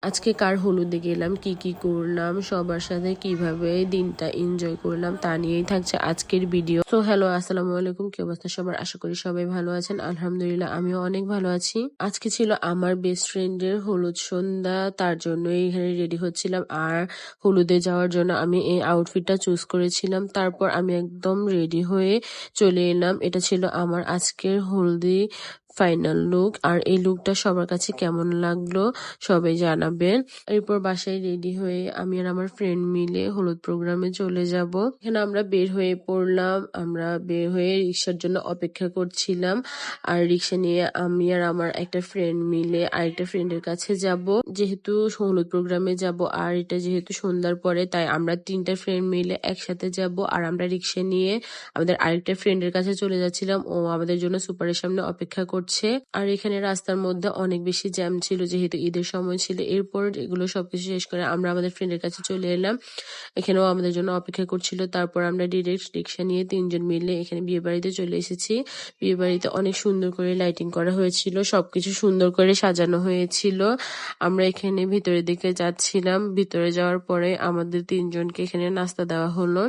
আজকে কার হলুদে গেলাম, কি কি করলাম, সবার সাথে কিভাবে দিনটা এনজয় করলাম তা নিয়েই থাকছে আজকের ভিডিও। তো হ্যালো, আসসালামু আলাইকুম। কি অবস্থা সবার? আশা করি সবাই ভালো আছেন। আলহামদুলিল্লাহ আমিও অনেক ভালো আছি। আজকে ছিল আমার বেস্ট ফ্রেন্ডের হলুদ সন্ধ্যা, তার জন্যই এখানে রেডি হচ্ছিলাম। আর হলুদে যাওয়ার জন্য আমি এই আউটফিটটা চুজ করেছিলাম। তারপর আমি একদম রেডি হয়ে চলে এলাম। এটা ছিল আমার আজকের হলদি ফাইনাল লুক। আর এই লুকটা সবার কাছে কেমন লাগলো সবাই জানাবেন। এরপর বাসায় রেডি হয়ে আমি আর আমার ফ্রেন্ড মিলে হলুদ প্রোগ্রামে চলে যাব। এখানে আমরা বের হয়ে পড়লাম। আমরা বের হয়ে রিক্সার জন্য অপেক্ষা করছিলাম। আর রিক্সা নিয়ে আমি আর আমার একটা ফ্রেন্ড মিলে আরেকটা ফ্রেন্ডের কাছে যাব। যেহেতু হলুদ প্রোগ্রামে যাব আর এটা যেহেতু সন্ধ্যার পরে, তাই আমরা তিনটা ফ্রেন্ড মিলে একসাথে যাব। আর আমরা রিক্সা নিয়ে আমাদের আরেকটা ফ্রেন্ডের কাছে চলে যাচ্ছিলাম। ও আমাদের জন্য সুপারের সামনে অপেক্ষা করছে। আর এখানে রাস্তার মধ্যে অনেক বেশি জ্যাম ছিল, যেহেতু ঈদের সময় ছিল। এরপর এগুলো সবকিছু শেষ করে আমরা আমাদের ফ্রেন্ডের কাছে চলে এলাম। এখানেও আমাদের জন্য অপেক্ষা করছিল। তারপর আমরা ডিরেক্ট রিক্সা নিয়ে তিনজন মিলে এখানে বিয়ে বাড়িতে চলে এসেছি। বিয়ে বাড়িতে অনেক সুন্দর করে লাইটিং করা হয়েছিল, সবকিছু সুন্দর করে সাজানো হয়েছিল। আমরা এখানে ভিতরের দিকে যাচ্ছিলাম। ভিতরে যাওয়ার পরে আমাদের তিনজনকে এখানে নাস্তা দেওয়া হলো।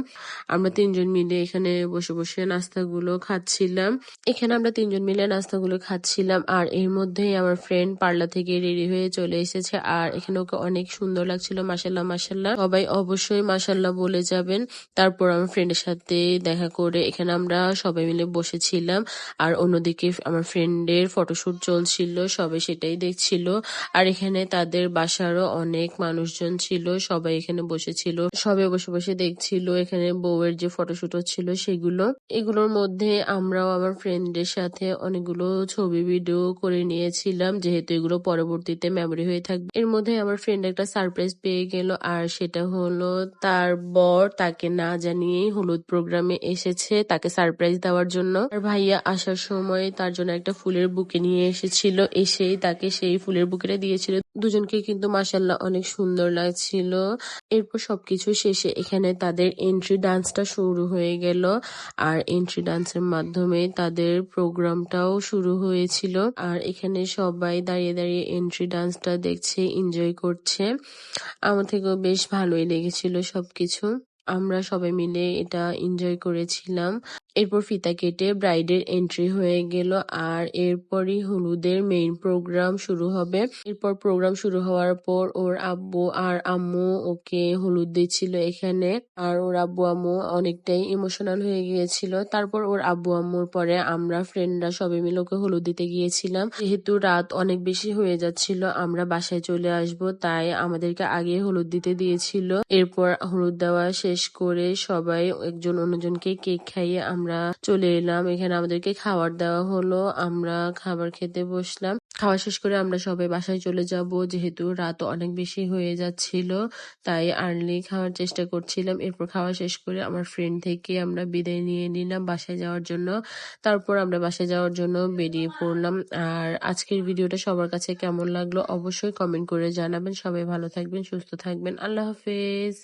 আমরা তিনজন মিলে এখানে বসে বসে নাস্তাগুলো খাচ্ছিলাম। এখানে আমরা তিনজন মিলে নাস্তাগুলো খাচ্ছিলাম। আর এর মধ্যেই আমার ফ্রেন্ড পার্লার থেকে রেডি হয়ে চলে এসেছে। আর এখানে ওকে অনেক সুন্দর লাগছিল। মাশাল্লাহ মাশাল্লাহ, সবাই অবশ্যই মাশাল্লাহ বলে যাবেন। তারপর আমার ফ্রেন্ডের সাথে দেখা করে এখানে আমরা সবাই মিলে বসেছিলাম। আর অন্যদিকে আমার ফ্রেন্ডের ফটোশুট চলছিল, সবাই সেটাই দেখছিল। আর এখানে তাদের বাসারও অনেক মানুষজন ছিল, সবাই এখানে বসেছিল, সবাই বসে বসে দেখছিল এখানে বউয়ের যে ফটোশুট হচ্ছিল সেগুলো। এগুলোর মধ্যে আমরাও আমার ফ্রেন্ডের সাথে অনেকগুলো ছবি ভিডিও করে নিয়েছিলাম, যেহেতু এগুলো পরবর্তীতে মেমোরি হয়ে থাকবে। এর মধ্যে আমার ফ্রেন্ড একটা সারপ্রাইজ পেয়ে গেল। আর সেটা হলো তার বর তাকে না জানিয়েই হলুদ প্রোগ্রামে এসেছে তাকে সারপ্রাইজ দেওয়ার জন্য। আর ভাইয়া আসার সময় তার জন্য একটা ফুলের বুকে নিয়ে এসেছিল, এসেই তাকে সেই ফুলের বুকেটা দিয়েছিল। দুজনকে কিন্তু মাশাল্লাহ অনেক সুন্দর লাগছিল। এরপর সবকিছু শেষে এখানে তাদের এন্ট্রি ডান্সটা শুরু হয়ে গেল। আর এন্ট্রি ডান্সের মাধ্যমে তাদের প্রোগ্রামটাও শুরু হয়েছিল। আর এখানে সবাই দাঁড়িয়ে দাঁড়িয়ে এন্ট্রি ডান্সটা দেখছে, এনজয় করছে। আমার থেকেও বেশ ভালোই লেগেছিল সবকিছু। আমরা সবাই মিলে এটা এনজয় করেছিলাম। এরপর ফিতা কেটে ব্রাইডের এন্ট্রি হয়ে গেল। আর এরপরই হলুদের মেইন প্রোগ্রাম শুরু হবে। এরপর প্রোগ্রাম শুরু হওয়ার পর ওর আব্বু আর আম্মু ওকে হলুদ দিচ্ছিল এখানে। আর ওর আব্বু আম্মু অনেকটাই ইমোশনাল হয়ে গিয়েছিল। তারপর ওর আব্বু আম্মুর পরে আমরা ফ্রেন্ডরা সবাই মিলে ওকে হলুদ দিতে গিয়েছিলাম। যেহেতু রাত অনেক বেশি হয়ে যাচ্ছিল, আমরা বাসায় চলে আসব, তাই আমাদেরকে আগে হলুদ দিতে দিয়েছিল। এরপর হলুদ দেওয়া শেষ করে সবাই একজন অন্যজনকে কেক খাইয়ে আমরা চলে এলাম। এখানে আমাদেরকে খাবার দেওয়া হলো, আমরা খাবার খেতে বসলাম। খাওয়া শেষ করে আমরা সবাই বাসায় চলে যাব, যেহেতু রাত অনেক বেশি হয়ে যাচ্ছিল, তাই আর্লি খাওয়ার চেষ্টা করছিলাম। এরপর খাওয়া শেষ করে আমার ফ্রেন্ড থেকে আমরা বিদায় নিয়ে নিলাম বাসায় যাওয়ার জন্য। তারপর আমরা বাসায় যাওয়ার জন্য বেরিয়ে পড়লাম। আর আজকের ভিডিওটা সবার কাছে কেমন লাগলো অবশ্যই কমেন্ট করে জানাবেন। সবাই ভালো থাকবেন, সুস্থ থাকবেন। আল্লাহ হাফেজ।